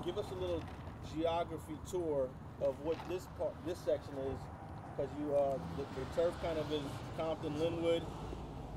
give us a little geography tour of what this section is, because the turf kind of is Compton, Lynwood,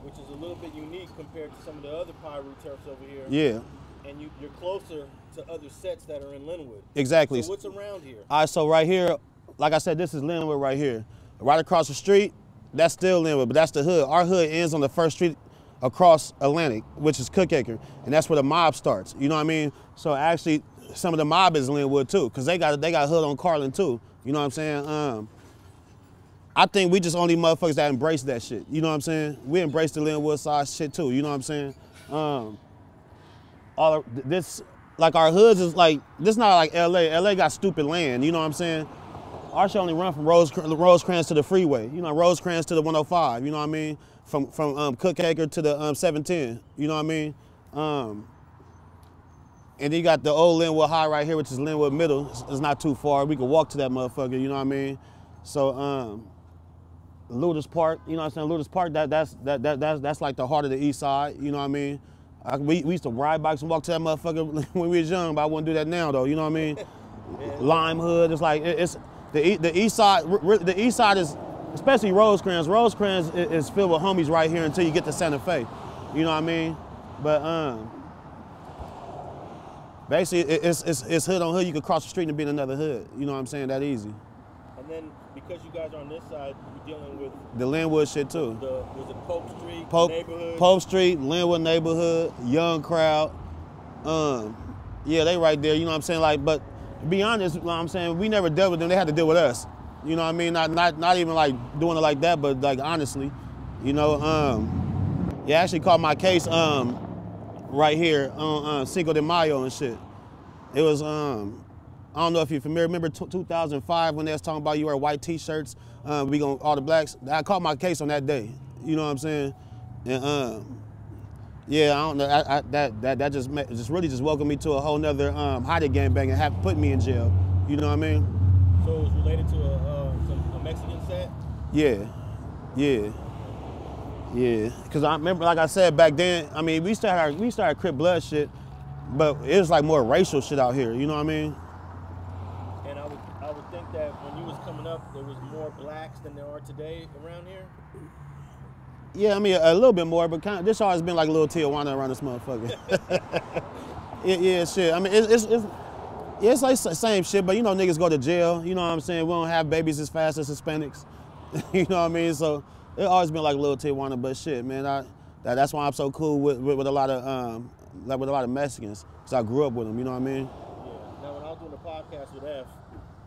which is a little bit unique compared to some of the other Piru turfs over here. Yeah. And you're closer to other sets that are in Lynwood. Exactly. So what's around here? All right, so right here, like I said, this is Lynwood right here. Right across the street, that's still Lynwood, but that's the hood. Our hood ends on the first street across Atlantic, which is Cookacre, and that's where the mob starts. You know what I mean? So actually, some of the mob is Lynwood too, because they got hood on Carlin too. You know what I'm saying? I think we just only motherfuckers that embrace that shit. You know what I'm saying? We embrace the Lynwood side shit too. You know what I'm saying? All of this, like our hoods is like, this not like LA. LA got stupid land. You know what I'm saying? Our shit only run from Rosecrans to the freeway. You know, Rosecrans to the 105. You know what I mean? From Cookacre to the 710. You know what I mean? And then you got the old Lynwood High right here, which is Lynwood Middle. It's not too far. We can walk to that motherfucker. You know what I mean? So Ludus Park. You know what I'm saying? Ludus Park. That's like the heart of the East Side. You know what I mean? We used to ride bikes and walk to that motherfucker when we was young, but I wouldn't do that now though. You know what I mean? Lime Hood. It's like it's the East Side. The East Side is, especially Rosecrans. Rosecrans is filled with homies right here until you get to Santa Fe. You know what I mean? But basically it's hood on hood. You could cross the street and be in another hood. You know what I'm saying? That easy. And then because you guys are on this side, you're dealing with the Lynwood shit too. Was it Pope Street neighborhood? Pope Street, Lynwood neighborhood, young crowd. Yeah, they right there. You know what I'm saying? Like, but to be honest, you know what I'm saying, we never dealt with them. They had to deal with us. You know what I mean? Not even like doing it like that, but like honestly, you know. Yeah, I actually caught my case right here on Cinco de Mayo and shit. It was I don't know if you're familiar. Remember 2005 when they was talking about you wear white T-shirts? All the blacks. I caught my case on that day. You know what I'm saying? And yeah, I don't know. That just really welcomed me to a whole nother hottie gangbang and put me in jail. You know what I mean? So it was related to a Mexican set? Yeah. Because I remember, like I said back then, I mean, we started Crip Blood shit, but it was like more racial shit out here. You know what I mean? I would think that when you was coming up, there was more blacks than there are today around here? Yeah, I mean, a little bit more, but this always been like a little Tijuana around this motherfucker. yeah, shit. I mean, it's like the same shit, but you know, niggas go to jail. You know what I'm saying? We don't have babies as fast as Hispanics. You know what I mean? So it always been like a little Tijuana, but shit, man. That's why I'm so cool with a lot of Mexicans, because I grew up with them. You know what I mean? Yeah. Now, when I was doing the podcast with F,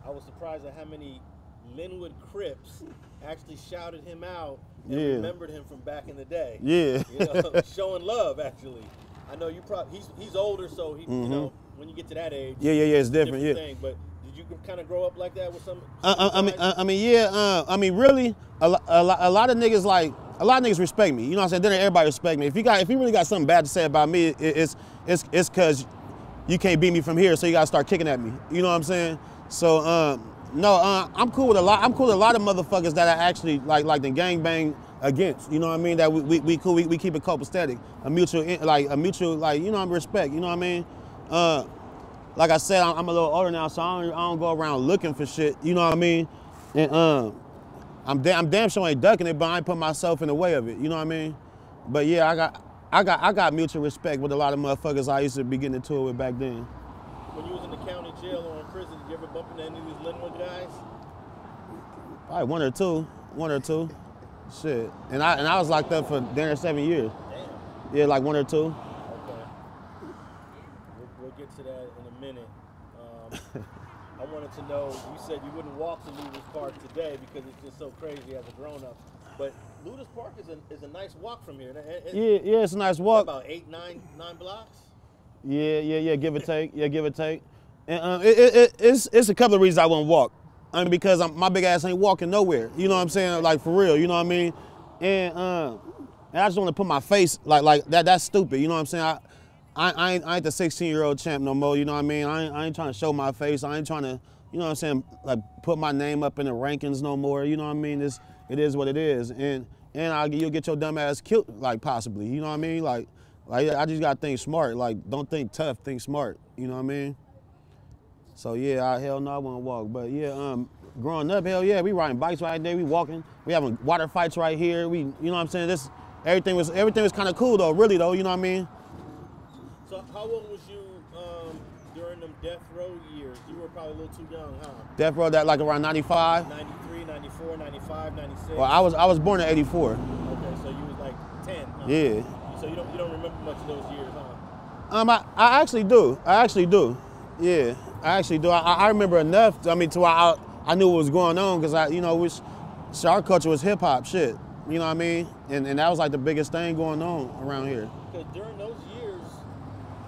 I was surprised at how many Lynwood Crips actually shouted him out and remembered him from back in the day. Yeah. You know, showing love, actually. I know you probably, he's older, so he, you know, when you get to that age, it's different. Yeah. Thing. But did you kind of grow up like that with some? I mean, really, a lot of niggas respect me. You know what I'm saying? Then everybody respect me. If you really got something bad to say about me, it's because you can't beat me from here, so you gotta start kicking at me. You know what I'm saying? So no, I'm cool with a lot. I'm cool with a lot of motherfuckers that I actually like the gangbang against. You know what I mean? That we cool. We keep it copacetic, a mutual you know, respect. You know what I mean? Like I said, I'm a little older now, so I don't go around looking for shit. You know what I mean? And I'm damn sure ain't ducking it, but I ain't put myself in the way of it. You know what I mean? But yeah, I got mutual respect with a lot of motherfuckers I used to be getting into it with back then. When you was in the county jail or in prison, did you ever bump into any of these Lynwood guys? Probably one or two. Shit. And I was locked up for damn 7 years. Damn. Yeah, like 1 or 2. Okay. We'll get to that in a minute. I wanted to know, you said you wouldn't walk to Ludus Park today because it's just so crazy as a grown-up. But Ludus Park is a nice walk from here. Yeah, it's a nice walk. About 9 blocks? Yeah, give or take. Yeah, give or take. And it's a couple of reasons I won't walk. I mean, because my big ass ain't walking nowhere. You know what I'm saying? Like, for real, you know what I mean? And I just want to put my face, like that's stupid. You know what I'm saying? I ain't the 16-year-old Champp no more, you know what I mean? I ain't trying to show my face. I ain't trying to, you know what I'm saying, like put my name up in the rankings no more. You know what I mean? It is what it is. And you'll get your dumb ass killed, like, possibly. You know what I mean? Like I just got to think smart. Like, don't think tough, think smart. You know what I mean? So yeah, hell no, I wouldn't walk. But yeah, growing up, hell yeah, we riding bikes right there, we walking, we having water fights right here. We, you know what I'm saying? Everything was kind of cool though, really though. You know what I mean? So how old was you during them death row years? You were probably a little too young, huh? Death row, that like around 95. 93, 94, 95, 96. Well, I was born in 84. Okay, so you was like 10. Huh? Yeah. So you don't remember much of those years, huh? I actually do. Yeah, I actually do. I remember enough. I mean, to where I knew what was going on because our culture was hip hop shit. You know what I mean? And that was like the biggest thing going on around here. Because during those years,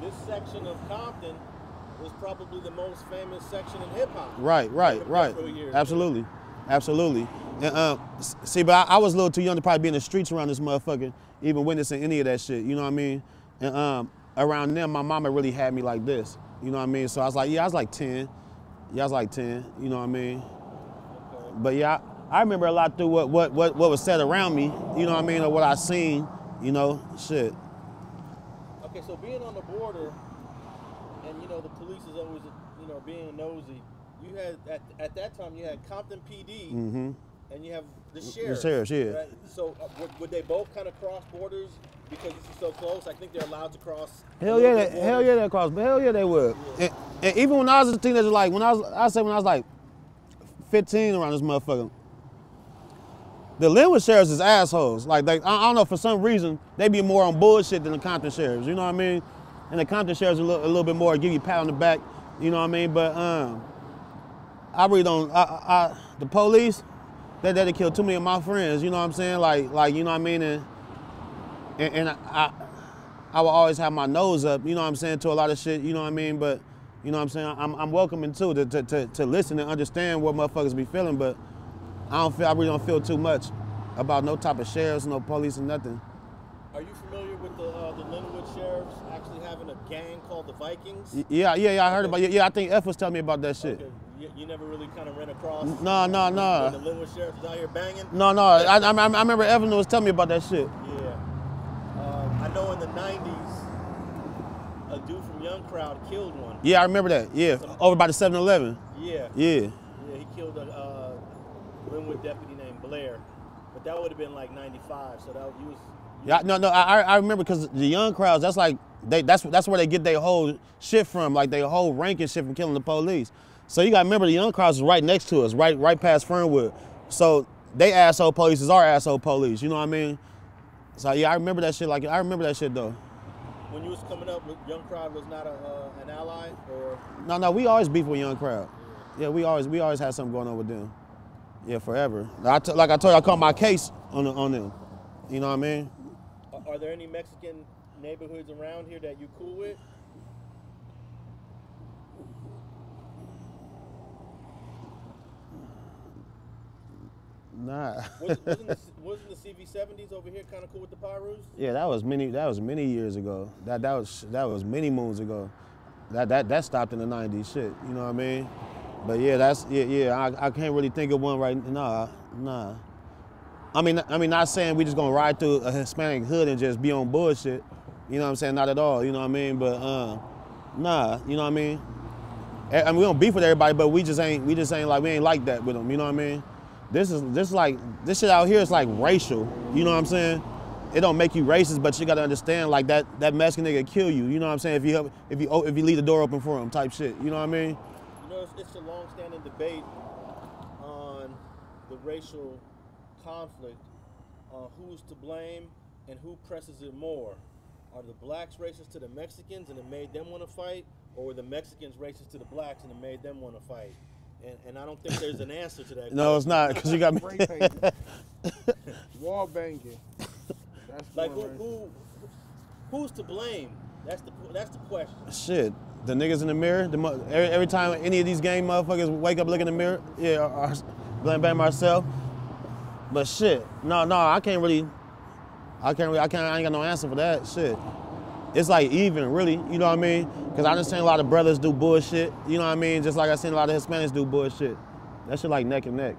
this section of Compton was probably the most famous section in hip hop. Right. Absolutely. And, see, but I was a little too young to probably be in the streets around this motherfucker, even witnessing any of that shit. You know what I mean? And around them, my mama really had me like this. You know what I mean? So I was like 10. Yeah, I was like 10. You know what I mean? Okay. But yeah, I remember a lot through what was said around me. You know what I mean? Or what I seen. You know, shit. Okay, so being on the border, and the police is always being nosy. You had at that time you had Compton PD, and you have the sheriff. The sheriff, yeah. Right? So would they both kind of cross borders because this is so close? I think they're allowed to cross. Hell yeah, they cross. But hell yeah, they would. Yeah. And even when I was a teenager, like when I was like 15 around this motherfucker, the Lynwood sheriffs is assholes. Like I don't know, for some reason they be more on bullshit than the Compton sheriffs. You know what I mean? And the Compton sheriffs a little bit more give you a pat on the back. You know what I mean? But I really don't. The police, they killed too many of my friends. You know what I'm saying? Like you know what I mean? And I will always have my nose up. You know what I'm saying? To a lot of shit. You know what I mean? But you know what I'm saying? I'm welcoming too to listen and understand what motherfuckers be feeling. But I really don't feel too much about no type of sheriffs, no police, or nothing. Are you familiar with the Lynwood sheriffs actually having a gang called the Vikings? Yeah, I heard about it. Yeah, I think F was telling me about that shit. Okay. You never really kind of ran across? No. When the Lynwood sheriffs was out here banging? No. I remember Evan was telling me about that shit. Yeah. I know in the 90s, a dude from Young Crowd killed one. Yeah, I remember that. Yeah, over by the 7-Eleven. Yeah. Yeah. Yeah, he killed a Lynwood deputy named Blair. But that would have been like 95, so that you was... Yeah, no, I remember because the Young Crowds, that's like, that's where they get their whole shit from, like their whole ranking shit from killing the police. So you gotta remember the Young Crowds is right next to us, right past Fernwood. So they asshole police is our asshole police, you know what I mean? So yeah, I remember that shit, I remember that shit though. When you was coming up, Young Crowd was not an ally, or? No, we always beef with Young Crowd. Yeah, we always had something going on with them. Yeah, forever. Like I told you, I caught my case on them. You know what I mean? Are there any Mexican neighborhoods around here that you cool with? Nah. Wasn't the CV70s over here kind of cool with the Pirus? Yeah, that was many years ago. That was many moons ago. That stopped in the 90s. Shit, you know what I mean? But yeah, I can't really think of one right now. Nah. I mean, not saying we just gonna ride through a Hispanic hood and just be on bullshit. You know what I'm saying? Not at all. You know what I mean? But nah. You know what I mean? I mean, we don't beef with everybody, but we just ain't like, we ain't like that with them. You know what I mean? This shit out here is like racial. You know what I'm saying? It don't make you racist, but you gotta understand like that Mexican nigga kill you. You know what I'm saying? If you leave the door open for him, type shit. You know what I mean? You know, it's a long-standing debate on the racial conflict on who's to blame and who presses it more. Are the blacks racist to the Mexicans and it made them want to fight, or were the Mexicans racist to the blacks and it made them want to fight? And I don't think there's an answer to that. No, it's not, because you got me. Wall banging. That's like who's to blame? That's the question. Shit, the niggas in the mirror. Every time any of these gang motherfuckers wake up, look in the mirror, yeah, I blame myself. But shit, no, I ain't got no answer for that. Shit, it's like even really, you know what I mean? Because I done seen a lot of brothers do bullshit. You know what I mean? Just like I seen a lot of Hispanics do bullshit. That shit like neck and neck.